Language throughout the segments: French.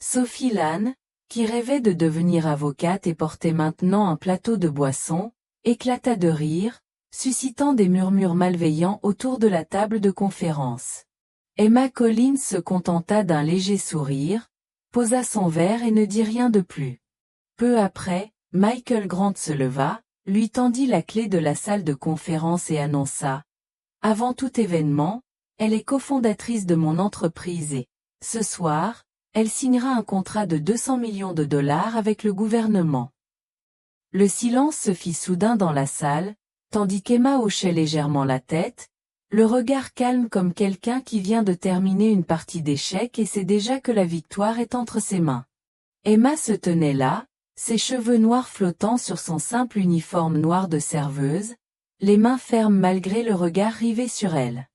Sophie Lannes, qui rêvait de devenir avocate et portait maintenant un plateau de boissons, éclata de rire, suscitant des murmures malveillants autour de la table de conférence. Emma Collins se contenta d'un léger sourire, posa son verre et ne dit rien de plus. Peu après, Michael Grant se leva, lui tendit la clé de la salle de conférence et annonça « Avant tout événement, elle est cofondatrice de mon entreprise et, ce soir, elle signera un contrat de 200 millions de dollars avec le gouvernement. » Le silence se fit soudain dans la salle, tandis qu'Emma hochait légèrement la tête, le regard calme comme quelqu'un qui vient de terminer une partie d'échecs et sait déjà que la victoire est entre ses mains. Emma se tenait là, ses cheveux noirs flottant sur son simple uniforme noir de serveuse, les mains fermes malgré le regard rivé sur elle.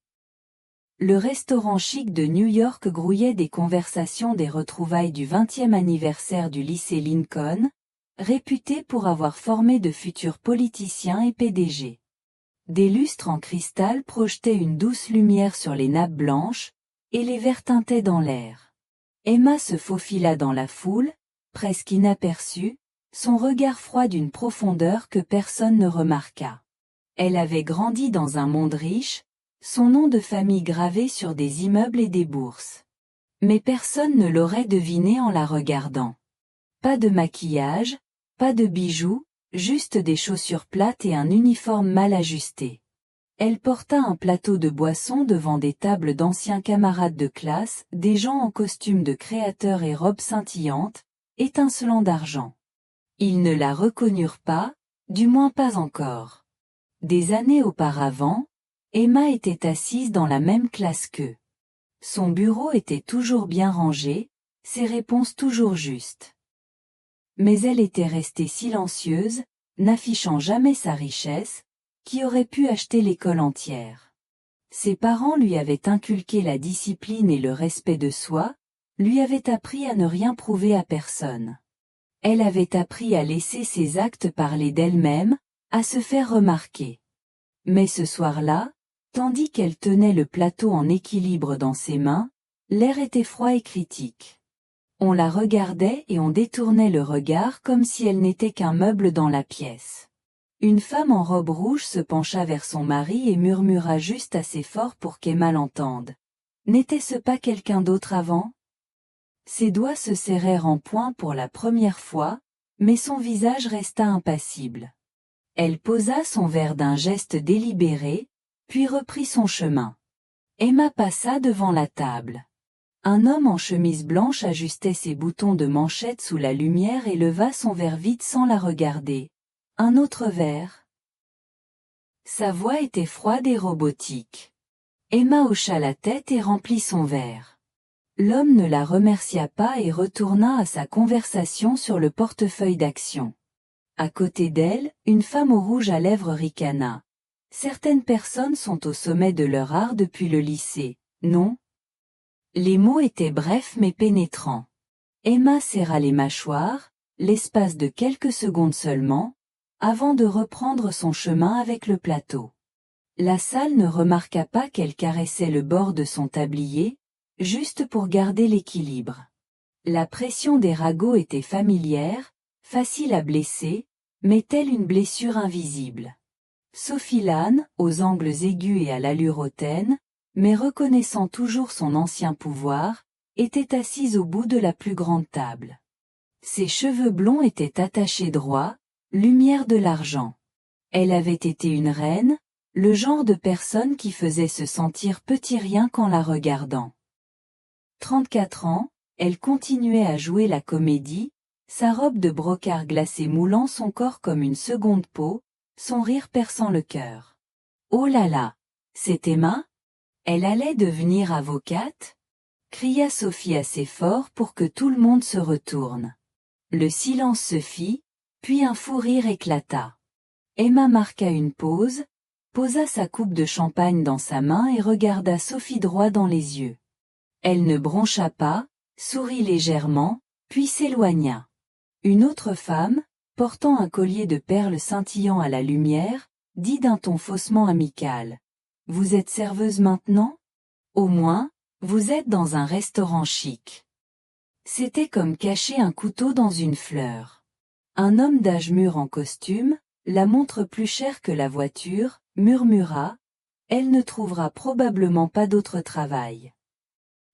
Le restaurant chic de New York grouillait des conversations des retrouvailles du 20e anniversaire du lycée Lincoln, réputé pour avoir formé de futurs politiciens et PDG. Des lustres en cristal projetaient une douce lumière sur les nappes blanches, et les verres tintaient dans l'air. Emma se faufila dans la foule, presque inaperçue, son regard froid d'une profondeur que personne ne remarqua. Elle avait grandi dans un monde riche, son nom de famille gravé sur des immeubles et des bourses. Mais personne ne l'aurait deviné en la regardant. Pas de maquillage, pas de bijoux, juste des chaussures plates et un uniforme mal ajusté. Elle porta un plateau de boissons devant des tables d'anciens camarades de classe, des gens en costume de créateurs et robes scintillantes, étincelant d'argent. Ils ne la reconnurent pas, du moins pas encore. Des années auparavant, Emma était assise dans la même classe qu'eux. Son bureau était toujours bien rangé, ses réponses toujours justes. Mais elle était restée silencieuse, n'affichant jamais sa richesse, qui aurait pu acheter l'école entière. Ses parents lui avaient inculqué la discipline et le respect de soi, lui avaient appris à ne rien prouver à personne. Elle avait appris à laisser ses actes parler d'elle-même, à se faire remarquer. Mais ce soir-là, tandis qu'elle tenait le plateau en équilibre dans ses mains, l'air était froid et critique. On la regardait et on détournait le regard comme si elle n'était qu'un meuble dans la pièce. Une femme en robe rouge se pencha vers son mari et murmura juste assez fort pour qu'Emma l'entende. N'était-ce pas quelqu'un d'autre avant ? Ses doigts se serrèrent en poing pour la première fois, mais son visage resta impassible. Elle posa son verre d'un geste délibéré, puis reprit son chemin. Emma passa devant la table. Un homme en chemise blanche ajustait ses boutons de manchette sous la lumière et leva son verre vide sans la regarder. Un autre verre. Sa voix était froide et robotique. Emma hocha la tête et remplit son verre. L'homme ne la remercia pas et retourna à sa conversation sur le portefeuille d'action. À côté d'elle, une femme au rouge à lèvres ricana. Certaines personnes sont au sommet de leur art depuis le lycée, non ? Les mots étaient brefs mais pénétrants. Emma serra les mâchoires, l'espace de quelques secondes seulement, avant de reprendre son chemin avec le plateau. La salle ne remarqua pas qu'elle caressait le bord de son tablier, juste pour garder l'équilibre. La pression des ragots était familière, facile à blesser, mais telle une blessure invisible. Sophie Lannes, aux angles aigus et à l'allure hautaine, mais reconnaissant toujours son ancien pouvoir, était assise au bout de la plus grande table. Ses cheveux blonds étaient attachés droit, lumière de l'argent. Elle avait été une reine, le genre de personne qui faisait se sentir petit rien qu'en la regardant. 34 ans, elle continuait à jouer la comédie, sa robe de brocart glacé moulant son corps comme une seconde peau, son rire perçant le cœur. Oh là là, c'est Emma ? Elle allait devenir avocate ? Cria Sophie assez fort pour que tout le monde se retourne. Le silence se fit, puis un fou rire éclata. Emma marqua une pause, posa sa coupe de champagne dans sa main et regarda Sophie droit dans les yeux. Elle ne broncha pas, sourit légèrement, puis s'éloigna. Une autre femme, portant un collier de perles scintillant à la lumière, dit d'un ton faussement amical. « Vous êtes serveuse maintenant ? Au moins, vous êtes dans un restaurant chic. » C'était comme cacher un couteau dans une fleur. Un homme d'âge mûr en costume, la montre plus chère que la voiture, murmura, elle ne trouvera probablement pas d'autre travail.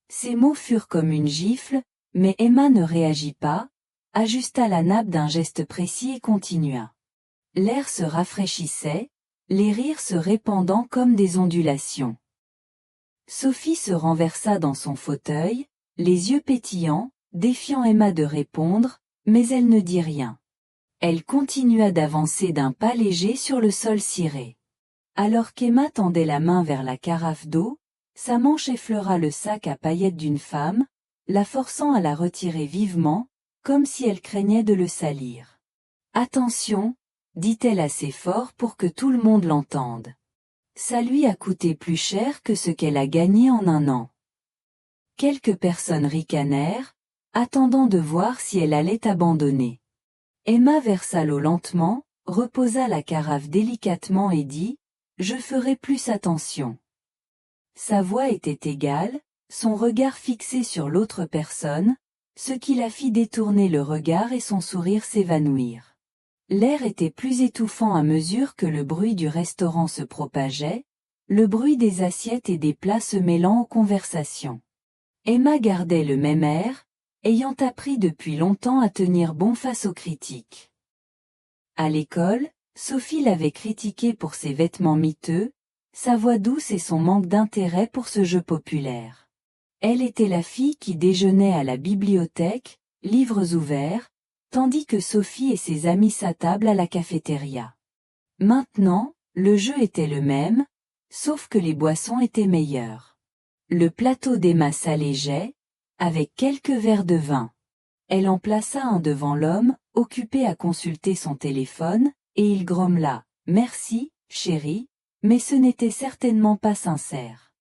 Ces mots furent comme une gifle, mais Emma ne réagit pas, ajusta la nappe d'un geste précis et continua. L'air se rafraîchissait, les rires se répandant comme des ondulations. Sophie se renversa dans son fauteuil, les yeux pétillants, défiant Emma de répondre, mais elle ne dit rien. Elle continua d'avancer d'un pas léger sur le sol ciré. Alors qu'Emma tendait la main vers la carafe d'eau, sa manche effleura le sac à paillettes d'une femme, la forçant à la retirer vivement, comme si elle craignait de le salir. « Attention !» dit-elle assez fort pour que tout le monde l'entende. Ça lui a coûté plus cher que ce qu'elle a gagné en un an. Quelques personnes ricanèrent, attendant de voir si elle allait abandonner. Emma versa l'eau lentement, reposa la carafe délicatement et dit « Je ferai plus attention ». Sa voix était égale, son regard fixé sur l'autre personne, ce qui la fit détourner le regard et son sourire s'évanouir. L'air était plus étouffant à mesure que le bruit du restaurant se propageait, le bruit des assiettes et des plats se mêlant aux conversations. Emma gardait le même air, ayant appris depuis longtemps à tenir bon face aux critiques. À l'école, Sophie l'avait critiquée pour ses vêtements miteux, sa voix douce et son manque d'intérêt pour ce jeu populaire. Elle était la fille qui déjeunait à la bibliothèque, livres ouverts, tandis que Sophie et ses amis s'attablent à la cafétéria. Maintenant, le jeu était le même, sauf que les boissons étaient meilleures. Le plateau d'Emma s'allégeait, avec quelques verres de vin. Elle en plaça un devant l'homme, occupé à consulter son téléphone, et il grommela « Merci, chérie », mais ce n'était certainement pas sincère.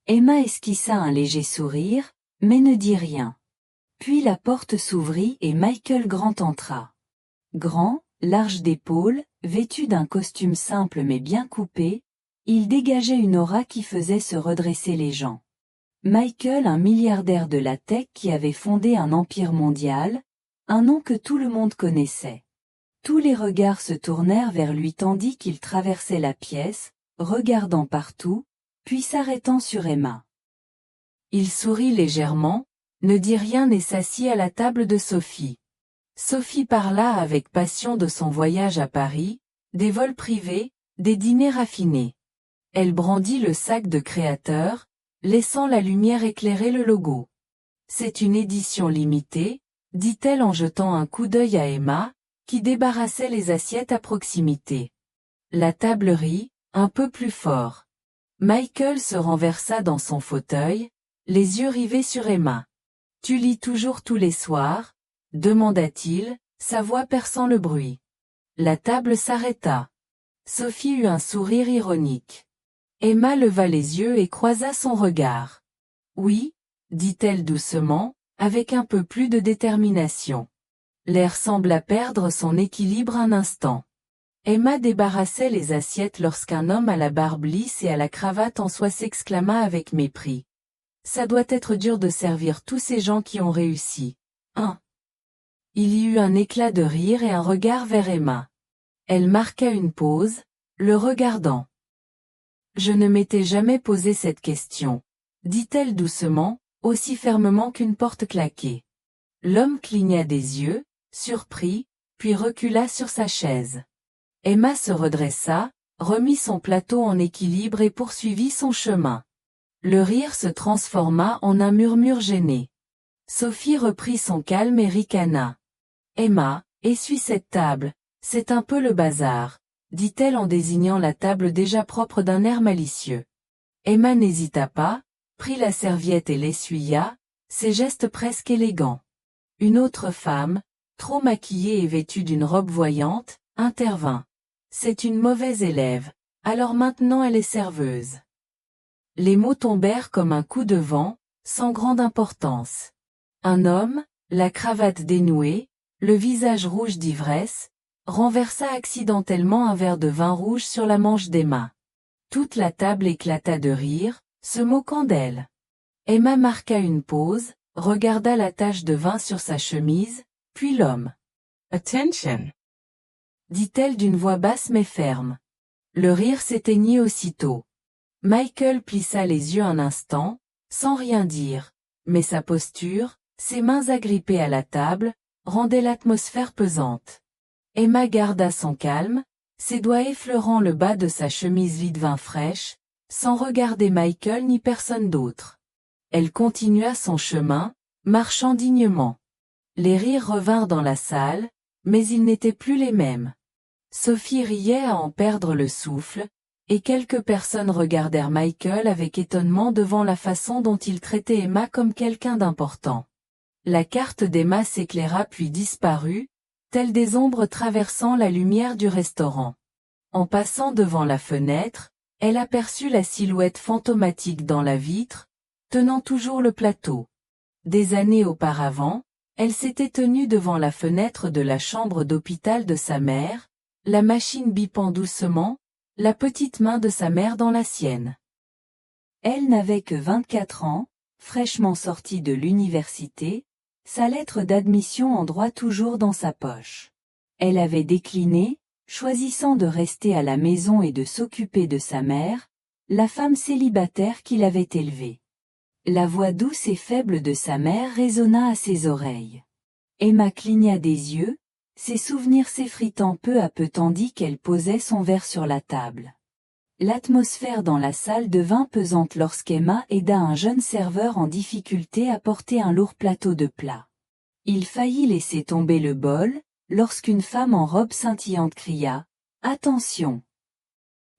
Emma esquissa un léger sourire, mais ne dit rien. Puis la porte s'ouvrit et Michael Grant entra. Grand, large d'épaules, vêtu d'un costume simple mais bien coupé, il dégageait une aura qui faisait se redresser les gens. Michael, un milliardaire de la tech qui avait fondé un empire mondial, un nom que tout le monde connaissait. Tous les regards se tournèrent vers lui tandis qu'il traversait la pièce, regardant partout, puis s'arrêtant sur Emma. Il sourit légèrement, ne dit rien et s'assit à la table de Sophie. Sophie parla avec passion de son voyage à Paris, des vols privés, des dîners raffinés. Elle brandit le sac de créateur, laissant la lumière éclairer le logo. C'est une édition limitée, dit-elle en jetant un coup d'œil à Emma, qui débarrassait les assiettes à proximité. La table rit, un peu plus fort. Michael se renversa dans son fauteuil, les yeux rivés sur Emma. « Tu lis toujours tous les soirs ?» demanda-t-il, sa voix perçant le bruit. La table s'arrêta. Sophie eut un sourire ironique. Emma leva les yeux et croisa son regard. « Oui » dit-elle doucement, avec un peu plus de détermination. L'air sembla perdre son équilibre un instant. Emma débarrassait les assiettes lorsqu'un homme à la barbe lisse et à la cravate en soie s'exclama avec mépris. « Ça doit être dur de servir tous ces gens qui ont réussi. Hein ?» Il y eut un éclat de rire et un regard vers Emma. Elle marqua une pause, le regardant. « Je ne m'étais jamais posé cette question, » dit-elle doucement, aussi fermement qu'une porte claquée. L'homme cligna des yeux, surpris, puis recula sur sa chaise. Emma se redressa, remit son plateau en équilibre et poursuivit son chemin. Le rire se transforma en un murmure gêné. Sophie reprit son calme et ricana. « Emma, essuie cette table, c'est un peu le bazar, » dit-elle en désignant la table déjà propre d'un air malicieux. Emma n'hésita pas, prit la serviette et l'essuya, ses gestes presque élégants. Une autre femme, trop maquillée et vêtue d'une robe voyante, intervint. « C'est une mauvaise élève, alors maintenant elle est serveuse. » Les mots tombèrent comme un coup de vent, sans grande importance. Un homme, la cravate dénouée, le visage rouge d'ivresse, renversa accidentellement un verre de vin rouge sur la manche d'Emma. Toute la table éclata de rire, se moquant d'elle. Emma marqua une pause, regarda la tache de vin sur sa chemise, puis l'homme. Attention, Dit-elle d'une voix basse mais ferme. Le rire s'éteignit aussitôt. Michael plissa les yeux un instant, sans rien dire, mais sa posture, ses mains agrippées à la table, rendait l'atmosphère pesante. Emma garda son calme, ses doigts effleurant le bas de sa chemise vide vin fraîche, sans regarder Michael ni personne d'autre. Elle continua son chemin, marchant dignement. Les rires revinrent dans la salle, mais ils n'étaient plus les mêmes. Sophie riait à en perdre le souffle, et quelques personnes regardèrent Michael avec étonnement devant la façon dont il traitait Emma comme quelqu'un d'important. La carte d'Emma s'éclaira puis disparut, telles des ombres traversant la lumière du restaurant. En passant devant la fenêtre, elle aperçut la silhouette fantomatique dans la vitre, tenant toujours le plateau. Des années auparavant, elle s'était tenue devant la fenêtre de la chambre d'hôpital de sa mère, la machine bipant doucement, la petite main de sa mère dans la sienne. Elle n'avait que 24 ans, fraîchement sortie de l'université, sa lettre d'admission en droit toujours dans sa poche. Elle avait décliné, choisissant de rester à la maison et de s'occuper de sa mère, la femme célibataire qui l'avait élevée. La voix douce et faible de sa mère résonna à ses oreilles. Emma cligna des yeux, ses souvenirs s'effritant peu à peu tandis qu'elle posait son verre sur la table. L'atmosphère dans la salle devint pesante lorsqu'Emma aida un jeune serveur en difficulté à porter un lourd plateau de plats. Il faillit laisser tomber le bol, lorsqu'une femme en robe scintillante cria « Attention !»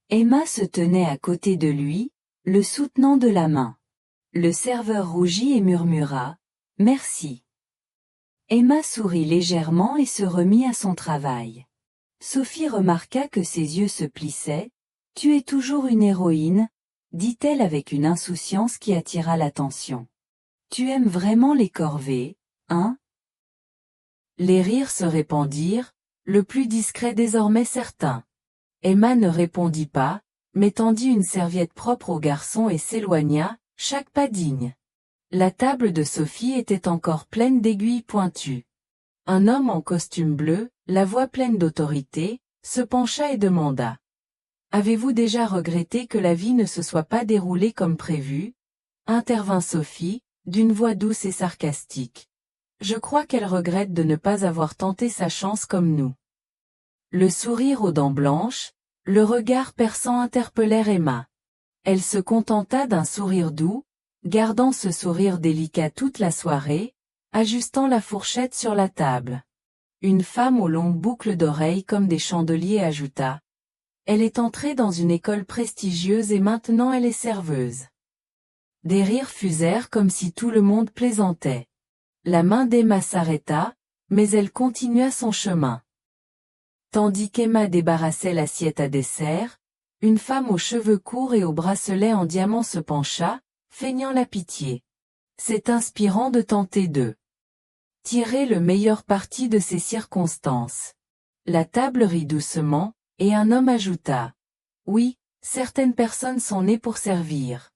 Emma se tenait à côté de lui, le soutenant de la main. Le serveur rougit et murmura « Merci ». Emma sourit légèrement et se remit à son travail. Sophie remarqua que ses yeux se plissaient. « Tu es toujours une héroïne », dit-elle avec une insouciance qui attira l'attention. « Tu aimes vraiment les corvées, hein ?» Les rires se répandirent, le plus discret désormais certain. Emma ne répondit pas, mais tendit une serviette propre au garçon et s'éloigna, chaque pas digne. La table de Sophie était encore pleine d'aiguilles pointues. Un homme en costume bleu, la voix pleine d'autorité, se pencha et demanda. Avez-vous déjà regretté que la vie ne se soit pas déroulée comme prévu? Intervint Sophie, d'une voix douce et sarcastique. Je crois qu'elle regrette de ne pas avoir tenté sa chance comme nous. Le sourire aux dents blanches, le regard perçant interpellèrent Emma. Elle se contenta d'un sourire doux, gardant ce sourire délicat toute la soirée, ajustant la fourchette sur la table. Une femme aux longues boucles d'oreilles comme des chandeliers ajouta. Elle est entrée dans une école prestigieuse et maintenant elle est serveuse. Des rires fusèrent comme si tout le monde plaisantait. La main d'Emma s'arrêta, mais elle continua son chemin. Tandis qu'Emma débarrassait l'assiette à dessert, une femme aux cheveux courts et aux bracelets en diamant se pencha, feignant la pitié. C'est inspirant de tenter de tirer le meilleur parti de ces circonstances. La table rit doucement, et un homme ajouta. Oui, certaines personnes sont nées pour servir.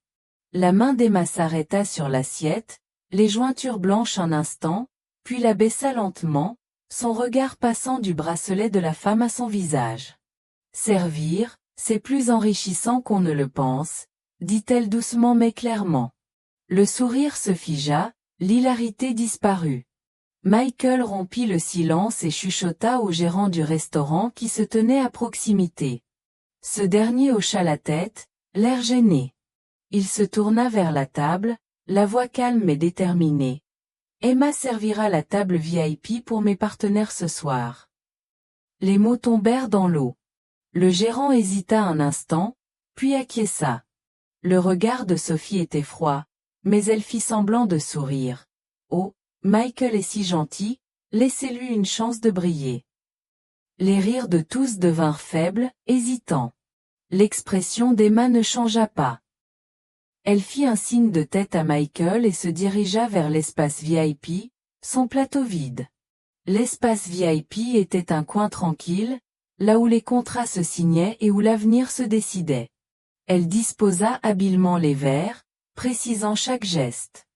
La main d'Emma s'arrêta sur l'assiette, les jointures blanches un instant, puis la baissa lentement, son regard passant du bracelet de la femme à son visage. Servir, c'est plus enrichissant qu'on ne le pense, dit-elle doucement mais clairement. Le sourire se figea, l'hilarité disparut. Michael rompit le silence et chuchota au gérant du restaurant qui se tenait à proximité. Ce dernier hocha la tête, l'air gêné. Il se tourna vers la table, la voix calme et déterminée. Emma servira la table VIP pour mes partenaires ce soir. Les mots tombèrent dans l'eau. Le gérant hésita un instant, puis acquiesça. Le regard de Sophie était froid, mais elle fit semblant de sourire. Oh, Michael est si gentil, laissez-lui une chance de briller. Les rires de tous devinrent faibles, hésitants. L'expression d'Emma ne changea pas. Elle fit un signe de tête à Michael et se dirigea vers l'espace VIP, son plateau vide. L'espace VIP était un coin tranquille, là où les contrats se signaient et où l'avenir se décidait. Elle disposa habilement les verres, précisant chaque geste.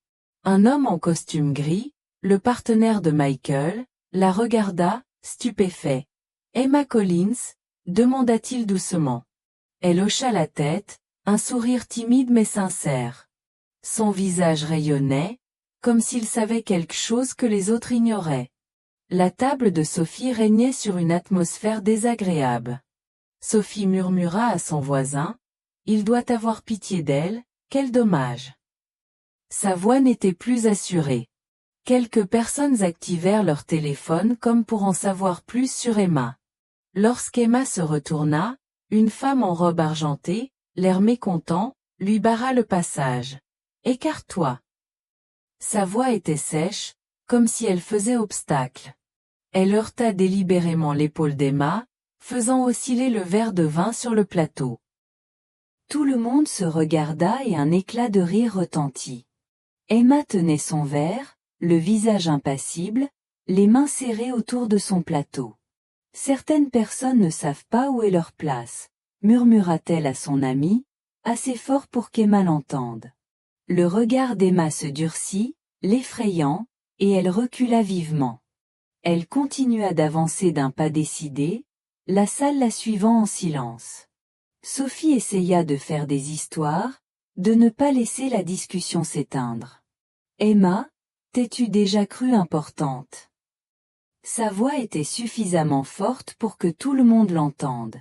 Un homme en costume gris, le partenaire de Michael, la regarda, stupéfait. Emma Collins, demanda-t-il doucement. Elle hocha la tête, un sourire timide mais sincère. Son visage rayonnait, comme s'il savait quelque chose que les autres ignoraient. La table de Sophie régnait sur une atmosphère désagréable. Sophie murmura à son voisin, « Il doit avoir pitié d'elle, quel dommage !» Sa voix n'était plus assurée. Quelques personnes activèrent leur téléphone comme pour en savoir plus sur Emma. Lorsqu'Emma se retourna, une femme en robe argentée, l'air mécontent, lui barra le passage. « Écarte-toi !» Sa voix était sèche, comme si elle faisait obstacle. Elle heurta délibérément l'épaule d'Emma, faisant osciller le verre de vin sur le plateau. Tout le monde se regarda et un éclat de rire retentit. Emma tenait son verre, le visage impassible, les mains serrées autour de son plateau. « Certaines personnes ne savent pas où est leur place », murmura-t-elle à son amie, assez fort pour qu'Emma l'entende. Le regard d'Emma se durcit, l'effrayant, et elle recula vivement. Elle continua d'avancer d'un pas décidé, la salle la suivant en silence. Sophie essaya de faire des histoires, de ne pas laisser la discussion s'éteindre. « Emma, t'es-tu déjà crue importante ?» Sa voix était suffisamment forte pour que tout le monde l'entende.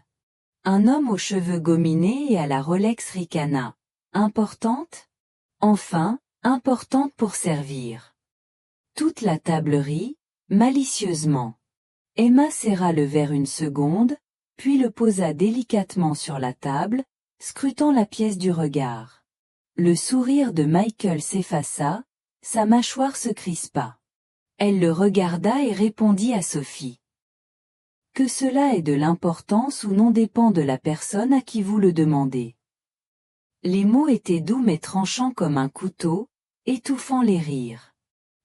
Un homme aux cheveux gominés et à la Rolex ricana. « Importante ? Enfin, importante pour servir. » Toute la table rit, malicieusement. Emma serra le verre une seconde, puis le posa délicatement sur la table, scrutant la pièce du regard. Le sourire de Michael s'effaça, sa mâchoire se crispa. Elle le regarda et répondit à Sophie. « Que cela ait de l'importance ou non dépend de la personne à qui vous le demandez. » Les mots étaient doux mais tranchants comme un couteau, étouffant les rires.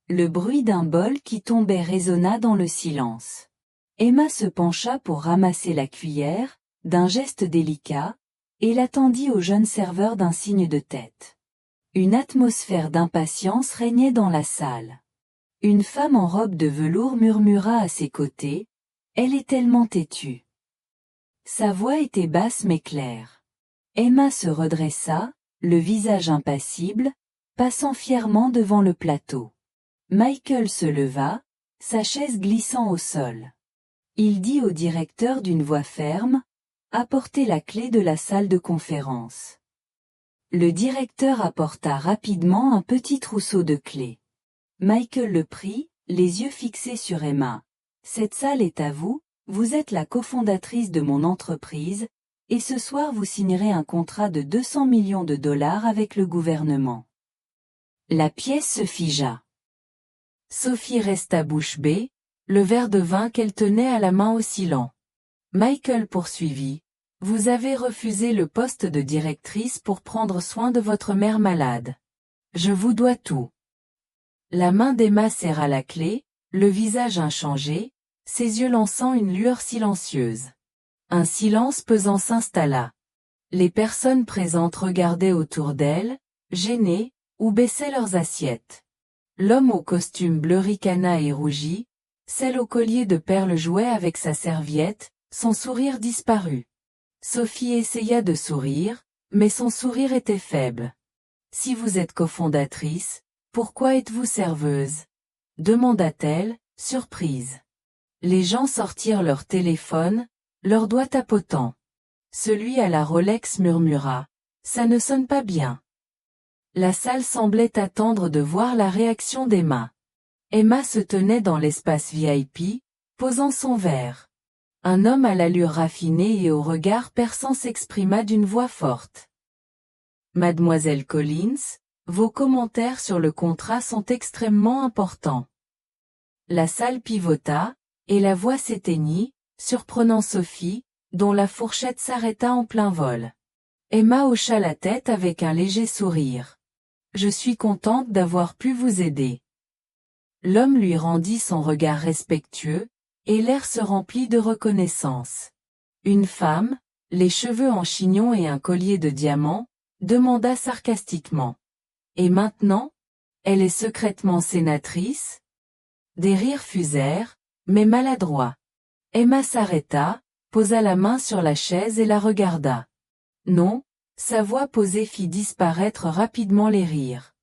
Le bruit d'un bol qui tombait résonna dans le silence. Emma se pencha pour ramasser la cuillère, d'un geste délicat, et l'attendit au jeune serveur d'un signe de tête. Une atmosphère d'impatience régnait dans la salle. Une femme en robe de velours murmura à ses côtés, « Elle est tellement têtue. » Sa voix était basse mais claire. Emma se redressa, le visage impassible, passant fièrement devant le plateau. Michael se leva, sa chaise glissant au sol. Il dit au directeur d'une voix ferme, « Apportez la clé de la salle de conférence. » Le directeur apporta rapidement un petit trousseau de clés. Michael le prit, les yeux fixés sur Emma. « Cette salle est à vous, vous êtes la cofondatrice de mon entreprise, et ce soir vous signerez un contrat de 200 millions de dollars avec le gouvernement. » La pièce se figea. Sophie resta bouche bée, le verre de vin qu'elle tenait à la main oscillant. Michael poursuivit. « Vous avez refusé le poste de directrice pour prendre soin de votre mère malade. Je vous dois tout. » La main d'Emma serra la clé, le visage inchangé, ses yeux lançant une lueur silencieuse. Un silence pesant s'installa. Les personnes présentes regardaient autour d'elle, gênées, ou baissaient leurs assiettes. L'homme au costume bleu ricana et rougi, celle au collier de perles jouait avec sa serviette, son sourire disparut. Sophie essaya de sourire, mais son sourire était faible. « Si vous êtes cofondatrice, pourquoi êtes-vous serveuse ?» demanda-t-elle, surprise. Les gens sortirent leur téléphone, leurs doigts tapotant. Celui à la Rolex murmura. « Ça ne sonne pas bien. » La salle semblait attendre de voir la réaction d'Emma. Emma se tenait dans l'espace VIP, posant son verre. Un homme à l'allure raffinée et au regard perçant s'exprima d'une voix forte. « Mademoiselle Collins, vos commentaires sur le contrat sont extrêmement importants. » La salle pivota, et la voix s'éteignit, surprenant Sophie, dont la fourchette s'arrêta en plein vol. Emma hocha la tête avec un léger sourire. « Je suis contente d'avoir pu vous aider. » L'homme lui rendit son regard respectueux, et l'air se remplit de reconnaissance. Une femme, les cheveux en chignon et un collier de diamants, demanda sarcastiquement. « Et maintenant ? Elle est secrètement sénatrice? Des rires fusèrent, mais maladroits. Emma s'arrêta, posa la main sur la chaise et la regarda. Non, sa voix posée fit disparaître rapidement les rires.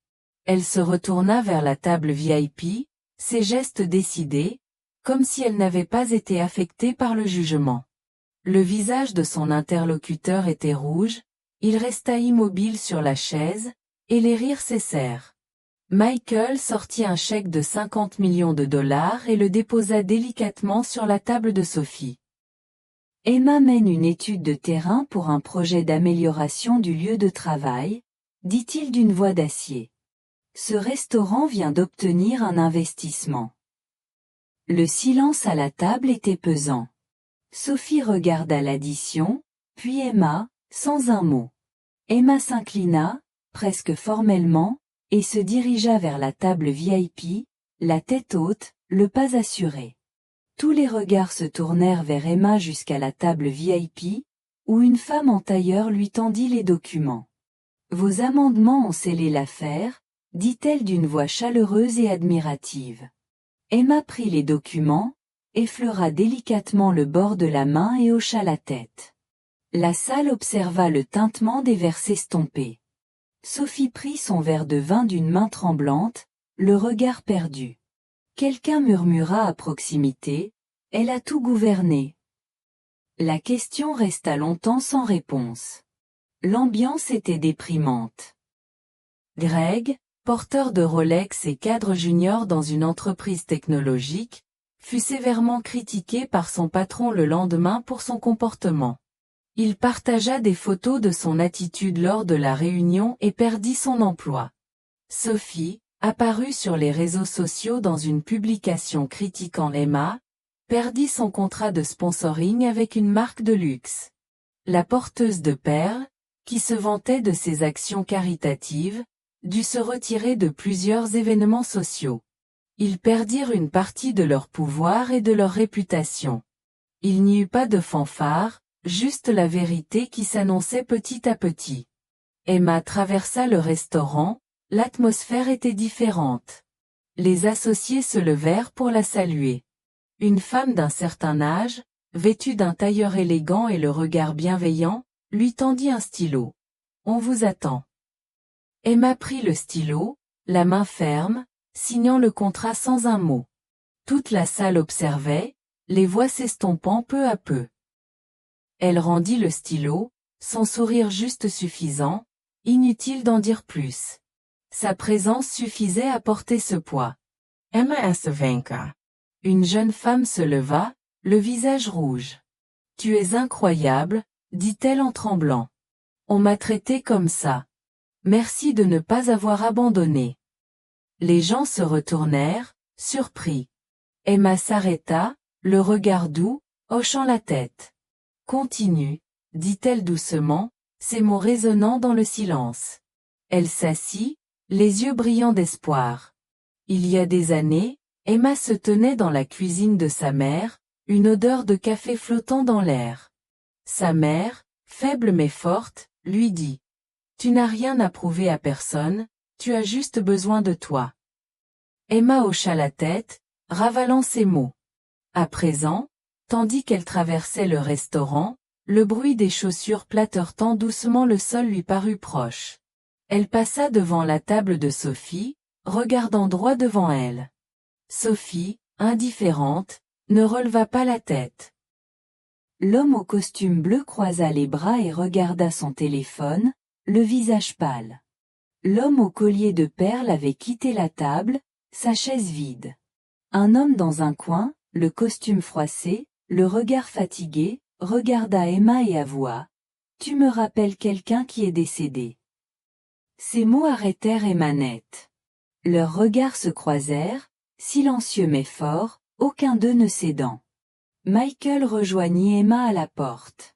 Elle se retourna vers la table VIP, ses gestes décidés, comme si elle n'avait pas été affectée par le jugement. Le visage de son interlocuteur était rouge, il resta immobile sur la chaise, et les rires cessèrent. Michael sortit un chèque de 50 millions de dollars et le déposa délicatement sur la table de Sophie. Emma mène une étude de terrain pour un projet d'amélioration du lieu de travail, dit-il d'une voix d'acier. Ce restaurant vient d'obtenir un investissement. Le silence à la table était pesant. Sophie regarda l'addition, puis Emma, sans un mot. Emma s'inclina, presque formellement, et se dirigea vers la table VIP, la tête haute, le pas assuré. Tous les regards se tournèrent vers Emma jusqu'à la table VIP, où une femme en tailleur lui tendit les documents. « Vos amendements ont scellé l'affaire », dit-elle d'une voix chaleureuse et admirative. Emma prit les documents, effleura délicatement le bord de la main et hocha la tête. La salle observa le tintement des verres s'estomper. Sophie prit son verre de vin d'une main tremblante, le regard perdu. Quelqu'un murmura à proximité, « Elle a tout gouverné ». La question resta longtemps sans réponse. L'ambiance était déprimante. Greg, porteur de Rolex et cadre junior dans une entreprise technologique, fut sévèrement critiqué par son patron le lendemain pour son comportement. Il partagea des photos de son attitude lors de la réunion et perdit son emploi. Sophie, apparue sur les réseaux sociaux dans une publication critiquant Emma, perdit son contrat de sponsoring avec une marque de luxe. La porteuse de perles, qui se vantait de ses actions caritatives, dut se retirer de plusieurs événements sociaux. Ils perdirent une partie de leur pouvoir et de leur réputation. Il n'y eut pas de fanfare, juste la vérité qui s'annonçait petit à petit. Emma traversa le restaurant, l'atmosphère était différente. Les associés se levèrent pour la saluer. Une femme d'un certain âge, vêtue d'un tailleur élégant et le regard bienveillant, lui tendit un stylo. « On vous attend. » Emma prit le stylo, la main ferme, signant le contrat sans un mot. Toute la salle observait, les voix s'estompant peu à peu. Elle rendit le stylo, son sourire juste suffisant, inutile d'en dire plus. Sa présence suffisait à porter ce poids. Emma Asavenka. Une jeune femme se leva, le visage rouge. « Tu es incroyable, » dit-elle en tremblant. « On m'a traité comme ça. Merci de ne pas avoir abandonné. » Les gens se retournèrent, surpris. Emma s'arrêta, le regard doux, hochant la tête. « Continue, » dit-elle doucement, ses mots résonnant dans le silence. Elle s'assit, les yeux brillants d'espoir. Il y a des années, Emma se tenait dans la cuisine de sa mère, une odeur de café flottant dans l'air. Sa mère, faible mais forte, lui dit « Tu n'as rien à prouver à personne, tu as juste besoin de toi. » Emma hocha la tête, ravalant ses mots. À présent, tandis qu'elle traversait le restaurant, le bruit des chaussures plates heurtant doucement le sol lui parut proche. Elle passa devant la table de Sophie, regardant droit devant elle. Sophie, indifférente, ne releva pas la tête. L'homme au costume bleu croisa les bras et regarda son téléphone, le visage pâle. L'homme au collier de perles avait quitté la table, sa chaise vide. Un homme dans un coin, le costume froissé, le regard fatigué, regarda Emma et avoua « Tu me rappelles quelqu'un qui est décédé. » Ces mots arrêtèrent Emma net. Leurs regards se croisèrent, silencieux mais forts, aucun d'eux ne cédant. Michael rejoignit Emma à la porte.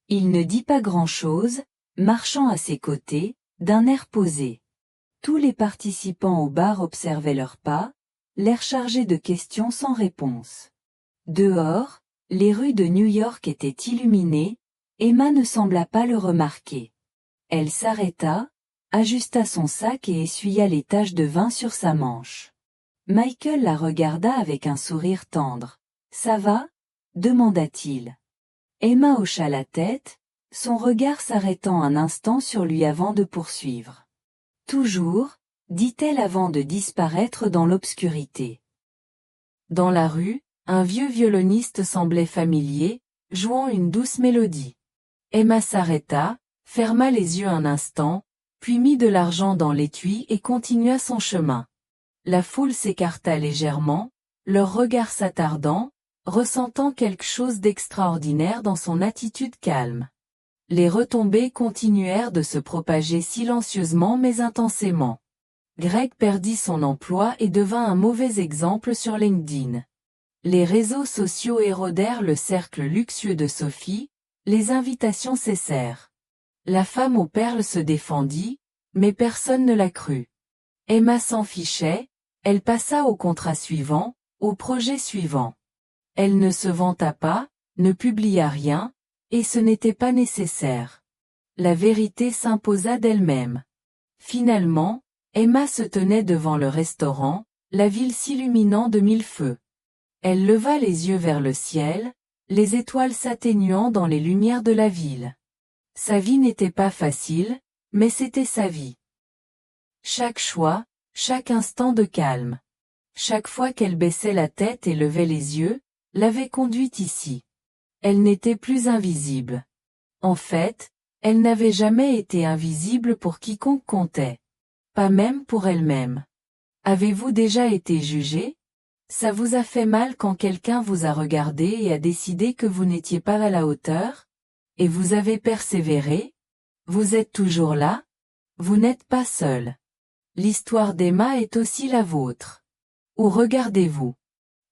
Il ne dit pas grand-chose, marchant à ses côtés, d'un air posé. Tous les participants au bar observaient leurs pas, l'air chargé de questions sans réponse. Dehors, les rues de New York étaient illuminées, Emma ne sembla pas le remarquer. Elle s'arrêta, ajusta son sac et essuya les taches de vin sur sa manche. Michael la regarda avec un sourire tendre. « Ça va ?» demanda-t-il. Emma hocha la tête, son regard s'arrêtant un instant sur lui avant de poursuivre. « Toujours ?» dit-elle avant de disparaître dans l'obscurité. Dans la rue, un vieux violoniste semblait familier, jouant une douce mélodie. Emma s'arrêta, ferma les yeux un instant, puis mit de l'argent dans l'étui et continua son chemin. La foule s'écarta légèrement, leurs regards s'attardant, ressentant quelque chose d'extraordinaire dans son attitude calme. Les retombées continuèrent de se propager silencieusement mais intensément. Greg perdit son emploi et devint un mauvais exemple sur LinkedIn. Les réseaux sociaux érodèrent le cercle luxueux de Sophie, les invitations cessèrent. La femme aux perles se défendit, mais personne ne la crut. Emma s'en fichait, elle passa au contrat suivant, au projet suivant. Elle ne se vanta pas, ne publia rien, et ce n'était pas nécessaire. La vérité s'imposa d'elle-même. Finalement, Emma se tenait devant le restaurant, la ville s'illuminant de mille feux. Elle leva les yeux vers le ciel, les étoiles s'atténuant dans les lumières de la ville. Sa vie n'était pas facile, mais c'était sa vie. Chaque choix, chaque instant de calme. Chaque fois qu'elle baissait la tête et levait les yeux, l'avait conduite ici. Elle n'était plus invisible. En fait, elle n'avait jamais été invisible pour quiconque comptait. Pas même pour elle-même. Avez-vous déjà été jugé? Ça vous a fait mal quand quelqu'un vous a regardé et a décidé que vous n'étiez pas à la hauteur? Et vous avez persévéré? Vous êtes toujours là? Vous n'êtes pas seul. L'histoire d'Emma est aussi la vôtre. Où regardez-vous?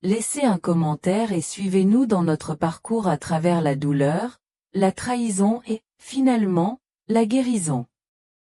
Laissez un commentaire et suivez-nous dans notre parcours à travers la douleur, la trahison et, finalement, la guérison.